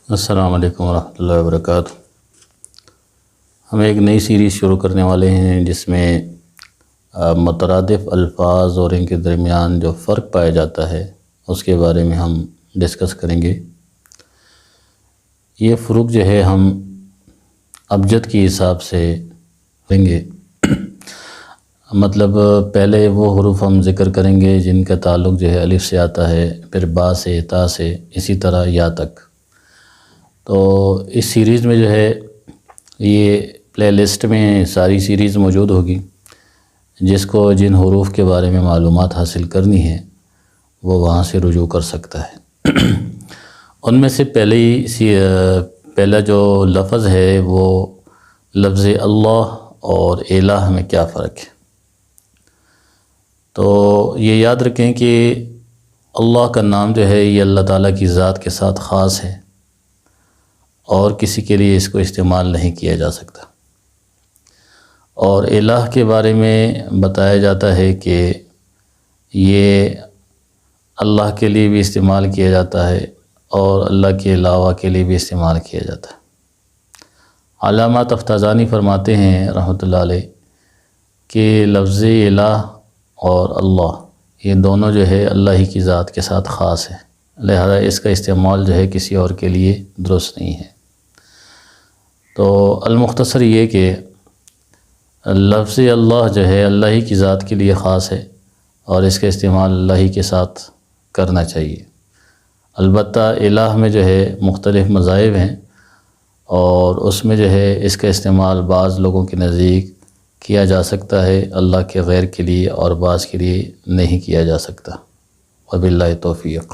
السلام علیکم ورحمۃ اللہ وبرکاتہ۔ ہم ایک نئی سیریز شروع کرنے والے ہیں جس میں مترادف الفاظ اور ان کے درمیان جو فرق پایا جاتا ہے اس کے بارے میں ہم ڈسکس کریں گے۔ یہ فروق جو ہے ہم ابجد کے حساب سے کریں گے، مطلب پہلے وہ حروف ہم ذکر کریں گے جن کا تعلق جو ہے الف سے آتا ہے، پھر با سے، تا سے، اسی طرح یا تک۔ تو اس سیریز میں جو ہے یہ پلے لسٹ میں ساری سیریز موجود ہوگی، جس کو جن حروف کے بارے میں معلومات حاصل کرنی ہے وہ وہاں سے رجوع کر سکتا ہے۔ ان میں سے پہلا جو لفظ ہے وہ لفظ اللہ اور الہ میں کیا فرق ہے۔ تو یہ یاد رکھیں کہ اللہ کا نام جو ہے یہ اللہ تعالیٰ کی ذات کے ساتھ خاص ہے اور کسی کے لیے اس کو استعمال نہیں کیا جا سکتا، اور الہ کے بارے میں بتایا جاتا ہے کہ یہ اللہ کے لیے بھی استعمال کیا جاتا ہے اور اللہ کے علاوہ کے لیے بھی استعمال کیا جاتا ہے۔ علامہ تفتازانی فرماتے ہیں رحمۃ اللہ علیہ کہ لفظ الہ اور اللہ یہ دونوں جو ہے اللہ ہی کی ذات کے ساتھ خاص ہے، لہذا اس کا استعمال جو ہے کسی اور کے لیے درست نہیں ہے۔ تو المختصر یہ کہ لفظ اللہ جو ہے اللہ ہی کی ذات کے لیے خاص ہے اور اس کا استعمال اللہ ہی کے ساتھ کرنا چاہیے۔ البتہ الہ میں جو ہے مختلف مذاہب ہیں اور اس میں جو ہے اس کا استعمال بعض لوگوں کے نزدیک کیا جا سکتا ہے اللہ کے غیر کے لیے، اور بعض کے لیے نہیں کیا جا سکتا۔ وباللہ توفیق۔